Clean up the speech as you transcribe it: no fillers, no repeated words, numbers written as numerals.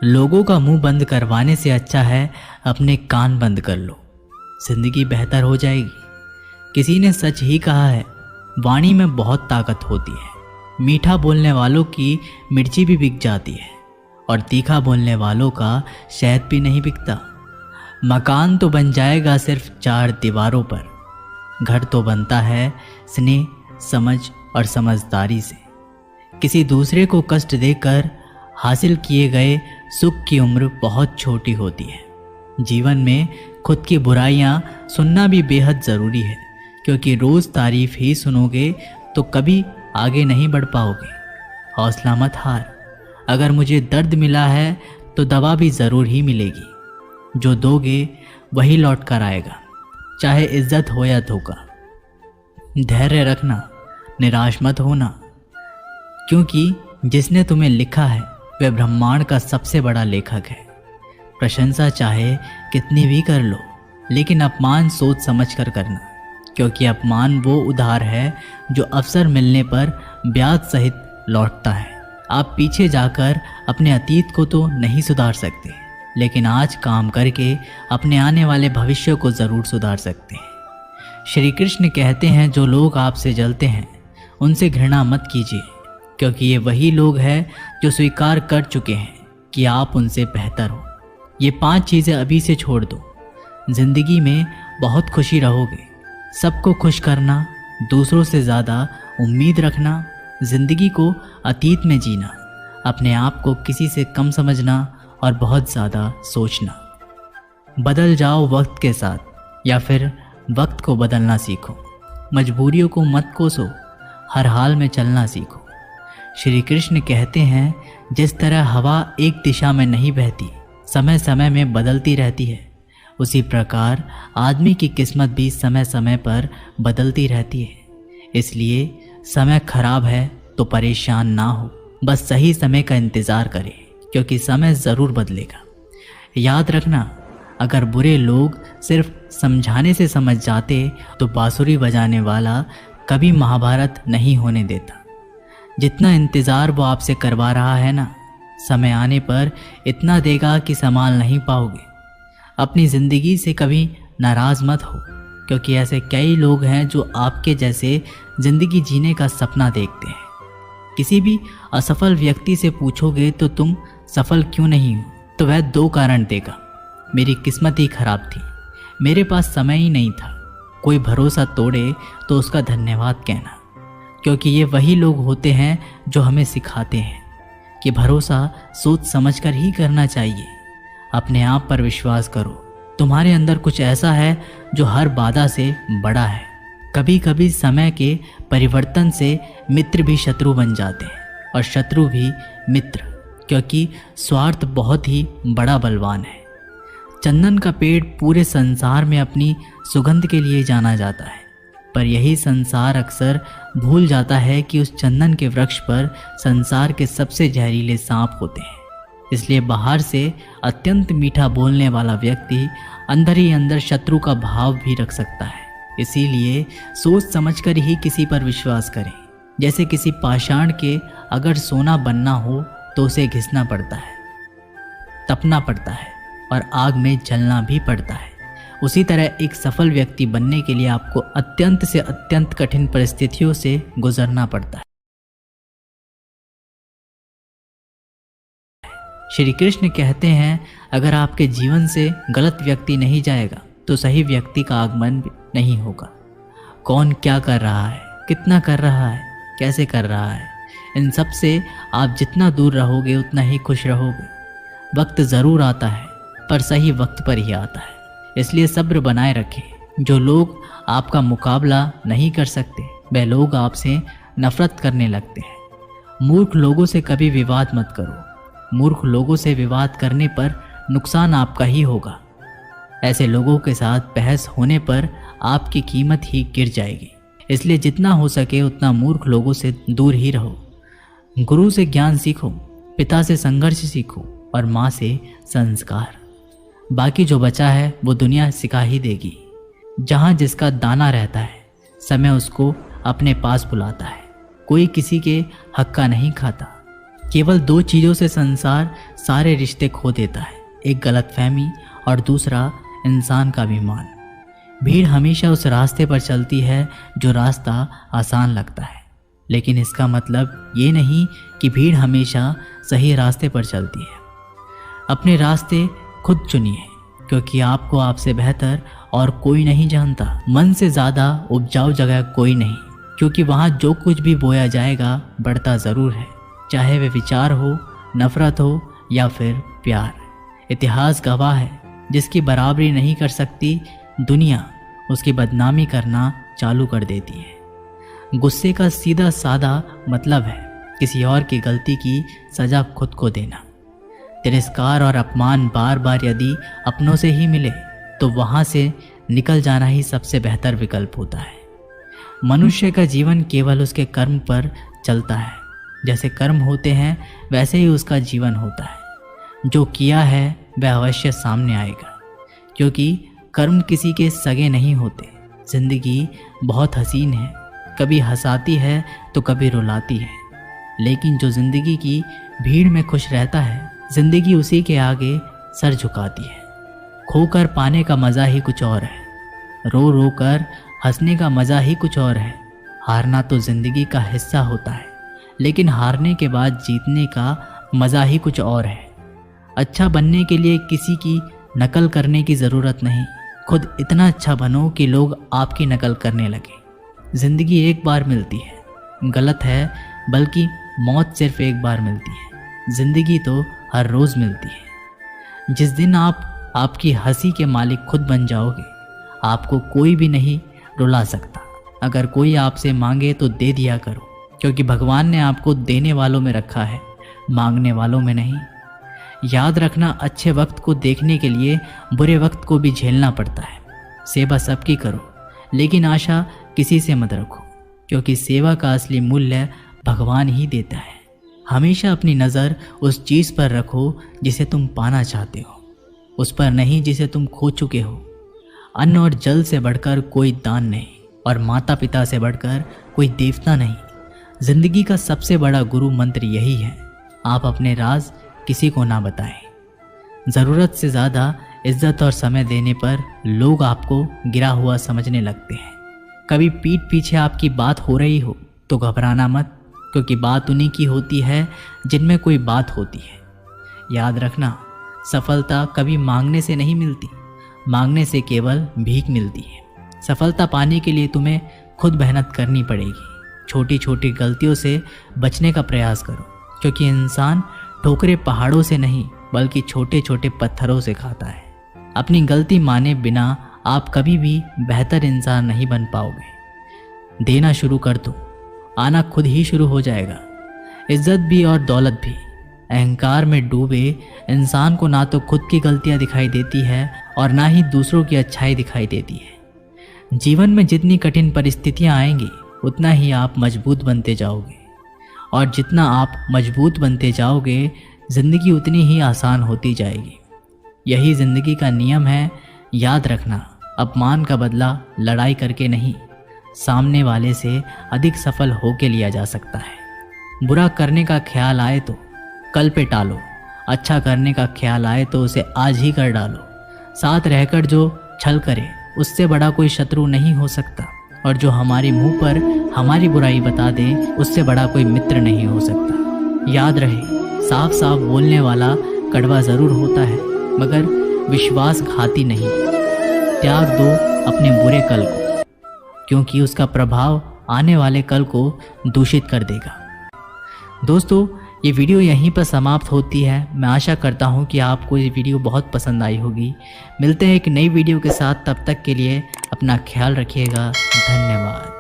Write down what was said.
लोगों का मुंह बंद करवाने से अच्छा है अपने कान बंद कर लो, जिंदगी बेहतर हो जाएगी। किसी ने सच ही कहा है, वाणी में बहुत ताकत होती है। मीठा बोलने वालों की मिर्ची भी बिक जाती है और तीखा बोलने वालों का शहद भी नहीं बिकता। मकान तो बन जाएगा सिर्फ 4 दीवारों पर, घर तो बनता है स्नेह, समझ और समझदारी से। किसी दूसरे को कष्ट देकर हासिल किए गए सुख की उम्र बहुत छोटी होती है। जीवन में खुद की बुराइयां सुनना भी बेहद ज़रूरी है, क्योंकि रोज़ तारीफ ही सुनोगे तो कभी आगे नहीं बढ़ पाओगे। हौसला मत हार, अगर मुझे दर्द मिला है तो दवा भी ज़रूर ही मिलेगी। जो दोगे वही लौट कर आएगा, चाहे इज्जत हो या धोखा। धैर्य रखना, निराश मत होना, क्योंकि जिसने तुम्हें लिखा है वह ब्रह्मांड का सबसे बड़ा लेखक है। प्रशंसा चाहे कितनी भी कर लो, लेकिन अपमान सोच समझ कर करना, क्योंकि अपमान वो उधार है जो अवसर मिलने पर ब्याज सहित लौटता है। आप पीछे जाकर अपने अतीत को तो नहीं सुधार सकते, लेकिन आज काम करके अपने आने वाले भविष्य को ज़रूर सुधार सकते हैं। श्री कृष्ण कहते हैं, जो लोग आपसे जलते हैं उनसे घृणा मत कीजिए, क्योंकि ये वही लोग हैं जो स्वीकार कर चुके हैं कि आप उनसे बेहतर हो। ये 5 चीज़ें अभी से छोड़ दो, ज़िंदगी में बहुत खुशी रहोगे। सबको खुश करना, दूसरों से ज़्यादा उम्मीद रखना, ज़िंदगी को अतीत में जीना, अपने आप को किसी से कम समझना और बहुत ज़्यादा सोचना। बदल जाओ वक्त के साथ, या फिर वक्त को बदलना सीखो। मजबूरियों को मत कोसो, हर हाल में चलना सीखो। श्री कृष्ण कहते हैं, जिस तरह हवा एक दिशा में नहीं बहती, समय समय में बदलती रहती है, उसी प्रकार आदमी की किस्मत भी समय समय पर बदलती रहती है। इसलिए समय खराब है तो परेशान ना हो, बस सही समय का इंतज़ार करें, क्योंकि समय ज़रूर बदलेगा। याद रखना, अगर बुरे लोग सिर्फ समझाने से समझ जाते तो बांसुरी बजाने वाला कभी महाभारत नहीं होने देता। जितना इंतज़ार वो आपसे करवा रहा है ना, समय आने पर इतना देगा कि संभाल नहीं पाओगे। अपनी ज़िंदगी से कभी नाराज़ मत हो, क्योंकि ऐसे कई लोग हैं जो आपके जैसे ज़िंदगी जीने का सपना देखते हैं। किसी भी असफल व्यक्ति से पूछोगे तो तुम सफल क्यों नहीं हो, तो वह 2 कारण देगा। मेरी किस्मत ही खराब थी, मेरे पास समय ही नहीं था। कोई भरोसा तोड़े तो उसका धन्यवाद कहना, क्योंकि ये वही लोग होते हैं जो हमें सिखाते हैं कि भरोसा सोच समझकर ही करना चाहिए। अपने आप पर विश्वास करो, तुम्हारे अंदर कुछ ऐसा है जो हर बाधा से बड़ा है। कभी कभी समय के परिवर्तन से मित्र भी शत्रु बन जाते हैं और शत्रु भी मित्र, क्योंकि स्वार्थ बहुत ही बड़ा बलवान है। चंदन का पेड़ पूरे संसार में अपनी सुगंध के लिए जाना जाता है, पर यही संसार अक्सर भूल जाता है कि उस चंदन के वृक्ष पर संसार के सबसे जहरीले सांप होते हैं। इसलिए बाहर से अत्यंत मीठा बोलने वाला व्यक्ति अंदर ही अंदर शत्रु का भाव भी रख सकता है। इसीलिए सोच समझकर ही किसी पर विश्वास करें। जैसे किसी पाषाण के अगर सोना बनना हो तो उसे घिसना पड़ता है, तपना पड़ता है और आग में जलना भी पड़ता है। उसी तरह एक सफल व्यक्ति बनने के लिए आपको अत्यंत से अत्यंत कठिन परिस्थितियों से गुजरना पड़ता है। श्री कृष्ण कहते हैं, अगर आपके जीवन से गलत व्यक्ति नहीं जाएगा तो सही व्यक्ति का आगमन नहीं होगा। कौन क्या कर रहा है, कितना कर रहा है, कैसे कर रहा है, इन सब से आप जितना दूर रहोगे उतना ही खुश रहोगे। वक्त ज़रूर आता है, पर सही वक्त पर ही आता है। इसलिए सब्र बनाए रखें। जो लोग आपका मुकाबला नहीं कर सकते, वह लोग आपसे नफरत करने लगते हैं। मूर्ख लोगों से कभी विवाद मत करो। मूर्ख लोगों से विवाद करने पर नुकसान आपका ही होगा। ऐसे लोगों के साथ बहस होने पर आपकी कीमत ही गिर जाएगी। इसलिए जितना हो सके उतना मूर्ख लोगों से दूर ही रहो। गुरु से ज्ञान सीखो, पिता से संघर्ष सीखो और माँ से संस्कार। बाकी जो बचा है वो दुनिया सिखा ही देगी। जहाँ जिसका दाना रहता है, समय उसको अपने पास बुलाता है। कोई किसी के हक का नहीं खाता। केवल दो चीज़ों से संसार सारे रिश्ते खो देता है, एक गलतफहमी और दूसरा इंसान का अभिमान। भीड़ हमेशा उस रास्ते पर चलती है जो रास्ता आसान लगता है, लेकिन इसका मतलब ये नहीं कि भीड़ हमेशा सही रास्ते पर चलती है। अपने रास्ते खुद चुनिए, क्योंकि आपको आपसे बेहतर और कोई नहीं जानता। मन से ज़्यादा उपजाऊ जगह कोई नहीं, क्योंकि वहाँ जो कुछ भी बोया जाएगा बढ़ता ज़रूर है, चाहे वे विचार हो, नफ़रत हो या फिर प्यार। इतिहास गवाह है, जिसकी बराबरी नहीं कर सकती दुनिया उसकी बदनामी करना चालू कर देती है। गुस्से का सीधा सादा मतलब है किसी और की गलती की सज़ा खुद को देना। तिरस्कार और अपमान बार बार यदि अपनों से ही मिले तो वहाँ से निकल जाना ही सबसे बेहतर विकल्प होता है। मनुष्य का जीवन केवल उसके कर्म पर चलता है। जैसे कर्म होते हैं वैसे ही उसका जीवन होता है। जो किया है वह अवश्य सामने आएगा, क्योंकि कर्म किसी के सगे नहीं होते। जिंदगी बहुत हसीन है, कभी हंसाती है तो कभी रुलाती है, लेकिन जो जिंदगी की भीड़ में खुश रहता है, जिंदगी उसी के आगे सर झुकाती है। खोकर पाने का मज़ा ही कुछ और है, रो रो कर हंसने का मज़ा ही कुछ और है। हारना तो ज़िंदगी का हिस्सा होता है, लेकिन हारने के बाद जीतने का मज़ा ही कुछ और है। अच्छा बनने के लिए किसी की नकल करने की ज़रूरत नहीं, खुद इतना अच्छा बनो कि लोग आपकी नकल करने लगे। ज़िंदगी एक बार मिलती है, गलत है, बल्कि मौत सिर्फ एक बार मिलती है। ज़िंदगी तो हर रोज़ मिलती है। जिस दिन आप आपकी हंसी के मालिक खुद बन जाओगे, आपको कोई भी नहीं रुला सकता। अगर कोई आपसे मांगे तो दे दिया करो, क्योंकि भगवान ने आपको देने वालों में रखा है, मांगने वालों में नहीं। याद रखना, अच्छे वक्त को देखने के लिए बुरे वक्त को भी झेलना पड़ता है। सेवा सबकी करो, लेकिन आशा किसी से मत रखो, क्योंकि सेवा का असली मूल्य भगवान ही देता है। हमेशा अपनी नज़र उस चीज़ पर रखो जिसे तुम पाना चाहते हो, उस पर नहीं जिसे तुम खो चुके हो। अन्न और जल से बढ़कर कोई दान नहीं, और माता पिता से बढ़कर कोई देवता नहीं। जिंदगी का सबसे बड़ा गुरु मंत्र यही है, आप अपने राज किसी को ना बताएं। ज़रूरत से ज़्यादा इज्जत और समय देने पर लोग आपको गिरा हुआ समझने लगते हैं। कभी पीठ पीछे आपकी बात हो रही हो तो घबराना मत, क्योंकि बात उन्हीं की होती है जिनमें कोई बात होती है। याद रखना, सफलता कभी मांगने से नहीं मिलती, मांगने से केवल भीख मिलती है। सफलता पाने के लिए तुम्हें खुद मेहनत करनी पड़ेगी। छोटी छोटी गलतियों से बचने का प्रयास करो, क्योंकि इंसान ठोकरे पहाड़ों से नहीं बल्कि छोटे छोटे पत्थरों से खाता है। अपनी गलती माने बिना आप कभी भी बेहतर इंसान नहीं बन पाओगे। देना शुरू कर दो, आना खुद ही शुरू हो जाएगा। इज्जत भी और दौलत भी। अहंकार में डूबे इंसान को ना तो खुद की गलतियां दिखाई देती है और ना ही दूसरों की अच्छाई दिखाई देती है। जीवन में जितनी कठिन परिस्थितियां आएंगी उतना ही आप मजबूत बनते जाओगे, और जितना आप मजबूत बनते जाओगे ज़िंदगी उतनी ही आसान होती जाएगी। यही ज़िंदगी का नियम है। याद रखना, अपमान का बदला लड़ाई करके नहीं, सामने वाले से अधिक सफल होके लिया जा सकता है। बुरा करने का ख्याल आए तो कल पे टालो, अच्छा करने का ख्याल आए तो उसे आज ही कर डालो। साथ रहकर जो छल करे उससे बड़ा कोई शत्रु नहीं हो सकता, और जो हमारे मुंह पर हमारी बुराई बता दे उससे बड़ा कोई मित्र नहीं हो सकता। याद रहे, साफ साफ बोलने वाला कड़वा ज़रूर होता है, मगर विश्वासघाती नहीं। त्याग दो अपने बुरे कल को, क्योंकि उसका प्रभाव आने वाले कल को दूषित कर देगा। दोस्तों, ये वीडियो यहीं पर समाप्त होती है। मैं आशा करता हूँ कि आपको ये वीडियो बहुत पसंद आई होगी। मिलते हैं एक नई वीडियो के साथ, तब तक के लिए अपना ख्याल रखिएगा। धन्यवाद।